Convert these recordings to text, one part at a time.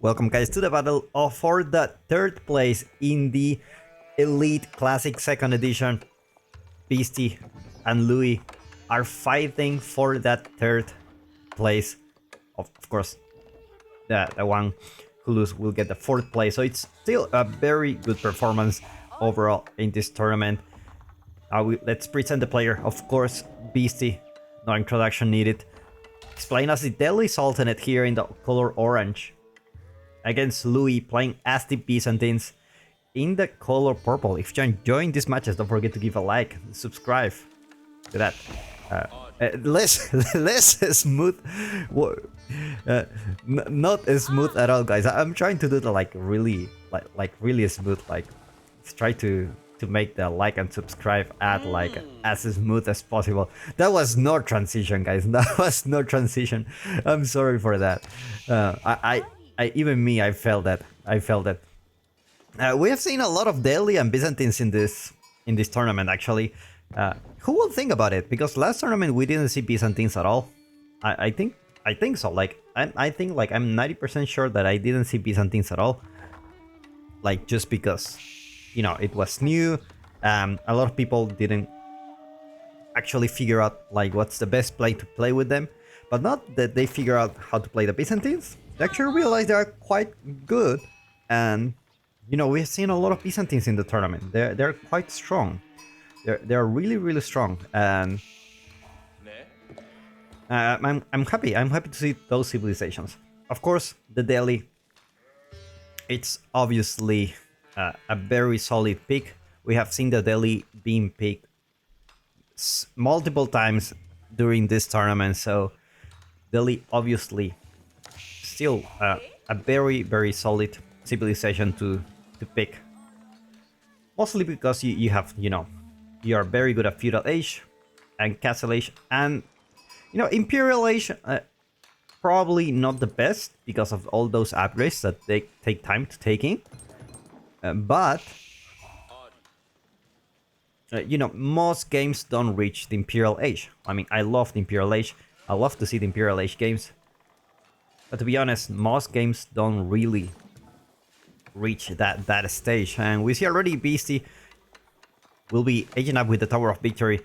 Welcome guys to the battle for the third place in the Elite Classic 2nd edition. Beasty and Louie are fighting for that third place. Of course, the one who loses will get the 4th place. So it's still a very good performance overall in this tournament. Let's present the player. Of course, Beasty, no introduction needed. He's playing as the Deadly Sultanate here in the color orange, against Louie playing as the Byzantines in the color purple. If you're enjoying these matches, don't forget to give a like, subscribe to that. Less smooth, not as smooth at all, guys. I'm trying to do the really smooth. Like, let's try to make the like and subscribe ad as smooth as possible. That was no transition, guys. That was no transition. I'm sorry for that. I felt that. We have seen a lot of Delhi and Byzantines in this tournament, actually. Who will think about it? Because last tournament we didn't see Byzantines at all. I think so. I think I'm 90% sure that I didn't see Byzantines at all. Like, just because, it was new. A lot of people didn't actually figure out what's the best play to play with them. But not that they figure out how to play the Byzantines. They actually realize they are quite good, and we've seen a lot of Byzantines in the tournament. They're quite strong. They're really strong, and I'm happy. I'm happy to see those civilizations. Of course, the Delhi. It's obviously a very solid pick. We have seen the Delhi being picked multiple times during this tournament, so Delhi obviously still a very solid civilization to pick. Mostly because you have, you are very good at feudal age and castle age, and imperial age probably not the best because of all those upgrades that they take time to take in. But most games don't reach the imperial age. I mean, I love the imperial age. I love to see the imperial age games. But to be honest, most games don't really reach that stage. And we see already Beasty will be aging up with the Tower of Victory.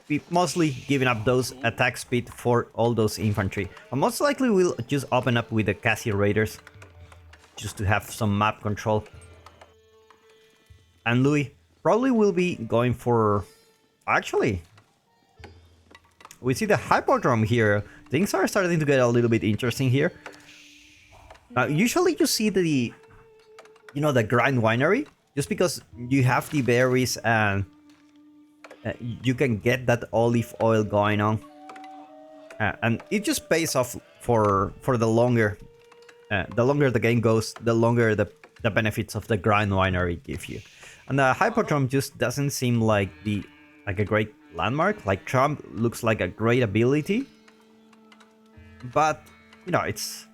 Be mostly giving up those attack speed for all those infantry. And most likely we'll just open up with the Cassie Raiders, just to have some map control. And Louis probably will be going for... Actually, we see the Hippodrome here. Things are starting to get a little bit interesting here. Usually you see the Grind Winery, just because you have the berries and you can get that olive oil going on. And it just pays off for the longer the game goes, the longer the benefits of the Grind Winery give you. And the Hippodrome just doesn't seem like a great landmark. Like, Trump looks like a great ability, but it's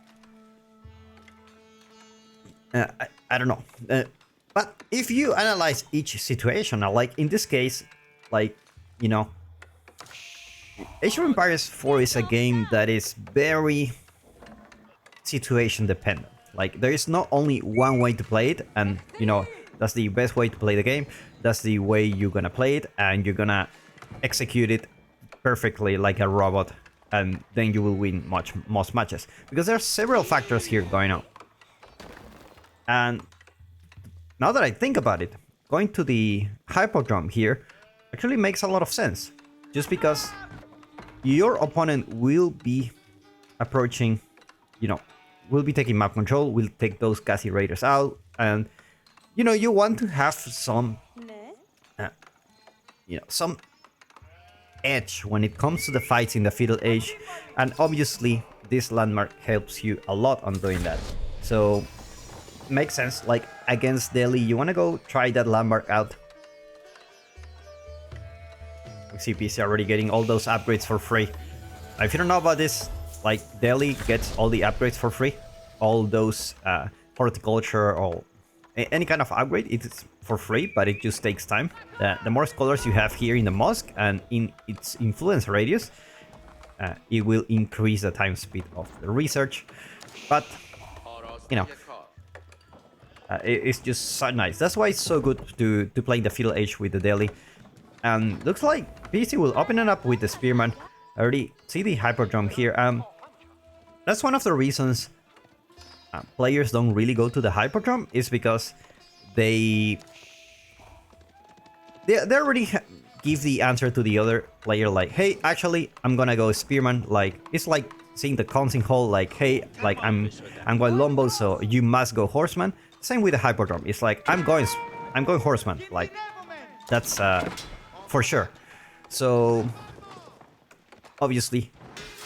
I don't know. But if you analyze each situation, like in this case, Age of Empires 4 is a game that is very situation dependent. Like, there is not only one way to play it, and that's the best way to play the game. That's the way you're gonna play it, and you're gonna execute it perfectly like a robot, and then you will win most matches. Because there are several factors here going on. And now that I think about it, going to the Hippodrome here actually makes a lot of sense. Just because your opponent will be approaching, will be taking map control, will take those Cassie Raiders out, and you want to have some some edge when it comes to the fights in the feudal age, and obviously this landmark helps you a lot on doing that. So makes sense. Like, against Delhi, you want to go try that landmark out. We see PC already getting all those upgrades for free. If you don't know about this, like, Delhi gets all the upgrades for free. All those horticulture or any kind of upgrade, it's for free, but it just takes time. The more scholars you have here in the mosque and in its influence radius, it will increase the time speed of the research. But you know, it's just so nice. That's why it's so good to play in the Fiddle Age with the Deli. And looks like Beasty will open it up with the Spearman. I already see the Hyperdrum here. That's one of the reasons players don't really go to the Hyperdrum, is because they already give the answer to the other player, like, hey, actually, I'm gonna go Spearman. Like, it's like seeing the counting hole, like, hey, like, I'm going Lombo, so you must go Horseman. Same with the Hyperdrum. It's like, I'm going Horseman. Like, that's for sure. So obviously,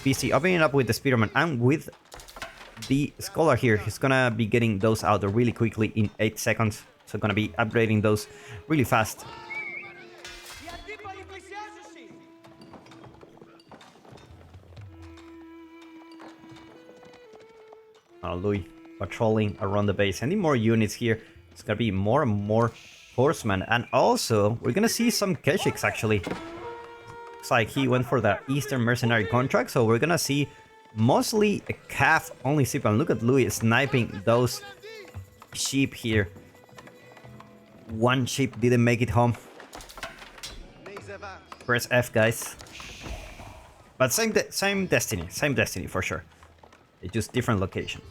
Beasty opening up with the Spearman and with the Scholar here, he's gonna be getting those out really quickly in 8 seconds. So gonna be upgrading those really fast. Louis patrolling around the base, sending more units here. It's gonna be more and more Horsemen, and also we're gonna see some Keshiks actually. Looks like he went for the Eastern Mercenary contract, so we're gonna see mostly a calf only ship. And look at Louis sniping those sheep here. One sheep didn't make it home. Press F, guys. But same destiny for sure. It's just different location.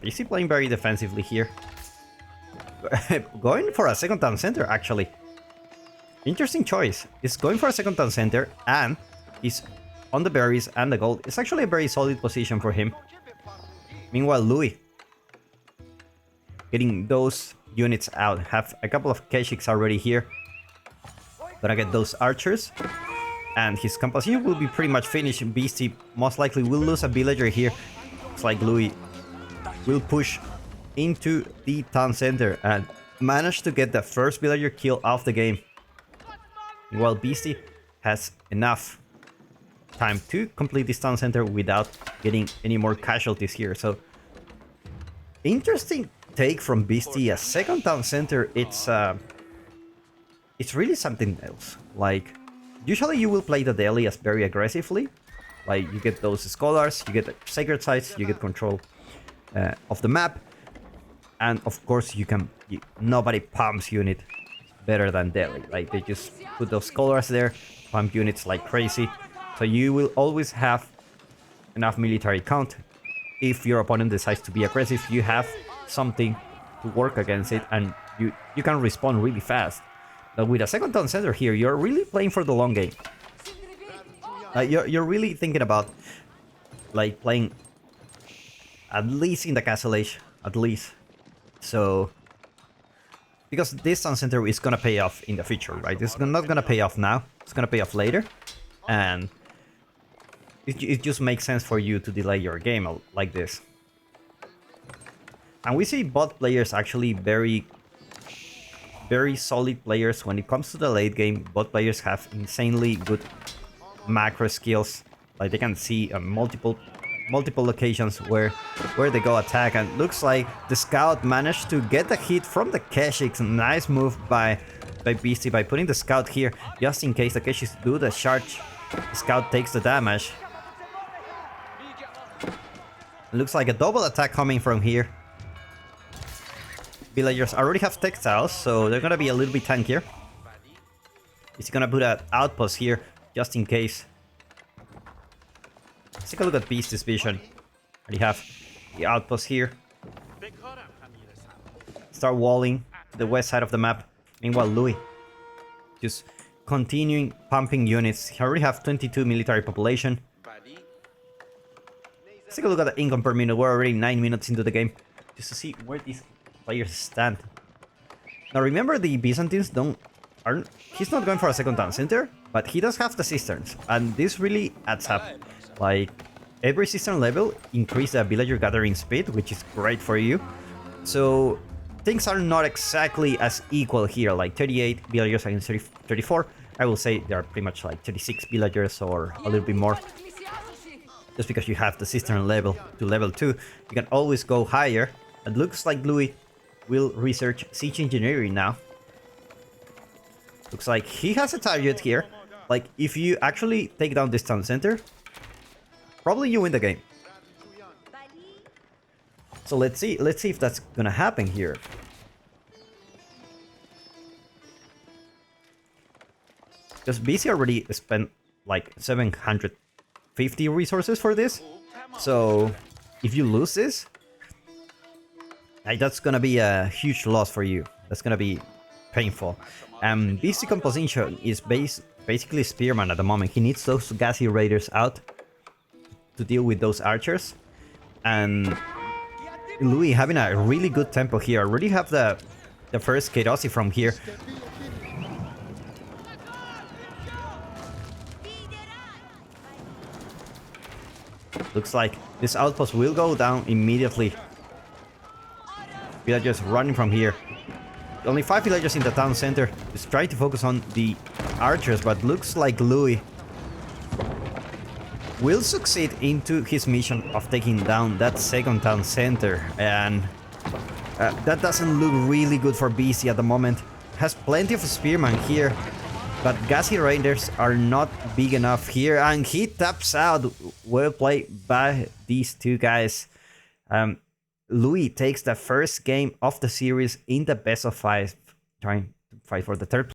Beasty playing very defensively here. Going for a second town center, actually. Interesting choice. He's going for a second town center, and he's on the berries and the gold. It's actually a very solid position for him. Meanwhile, Louis getting those units out. Have a couple of Keshiks already here. Gonna get those archers. And his composition will be pretty much finished. Beasty most likely will lose a villager here. Looks like Louis will push into the town center and manage to get the first villager kill of the game. While Beasty has enough time to complete this town center without getting any more casualties here. So, interesting take from Beasty. A second town center, it's really something else. Like, usually you will play the daily as very aggressively. Like, you get those scholars, you get the sacred sites, you get control of the map, and of course nobody pumps unit better than Delhi. Like, they just put those scholars there, pump units like crazy, so you will always have enough military count. If your opponent decides to be aggressive, you have something to work against it, and you can respond really fast. But with a second town center here, you're really playing for the long game. You're really thinking about, like, playing at least in the Castle Age, at least. So, because this town center is gonna pay off in the future, right? It's not gonna pay off now. It's gonna pay off later, and it just makes sense for you to delay your game like this. And we see bot players actually very solid players. When it comes to the late game, bot players have insanely good macro skills. Like, they can see multiple locations where they go attack, and looks like the scout managed to get the hit from the Keshiks. Nice move by Beasty by putting the scout here just in case the Keshiks do the charge. The scout takes the damage. Looks like a double attack coming from here. Villagers already have textiles, so they're gonna be a little bit tankier. He's gonna put an outpost here just in case. Let's take a look at Beast's vision. We have the outpost here. Start walling to the west side of the map. Meanwhile, Louis just continuing pumping units. He already have 22 military population. Let's take a look at the income per minute. We're already 9 minutes into the game, just to see where these players stand. Now remember, the Byzantines he's not going for a second town center, but he does have the cisterns, and this really adds up. Like, every cistern level increase the villager gathering speed, which is great for you. So things are not exactly as equal here, like 38 villagers against 34. I will say they are pretty much like 36 villagers or a little bit more. Just because you have the cistern level to level 2, you can always go higher. It looks like Louis will research siege engineering now. Looks like he has a target here. Like, if you actually take down this town center, probably you win the game. So let's see if that's gonna happen here. Because BC already spent like 750 resources for this. So if you lose this, that's gonna be a huge loss for you. That's gonna be painful. BC composition is basically Spearman at the moment. He needs those gassy raiders out to deal with those archers. And Louis having a really good tempo here. Already have the first Kerosi from here. Looks like this outpost will go down immediately. Villagers running from here. Only 5 villagers in the town center. Just trying to focus on the archers, but looks like Louis will succeed into his mission of taking down that second town center. And that doesn't look really good for BC at the moment. Has plenty of spearmen here, but gassy raiders are not big enough here, and he taps out. Well played by these two guys. Louis takes the first game of the series in the best of 5, trying to fight for the third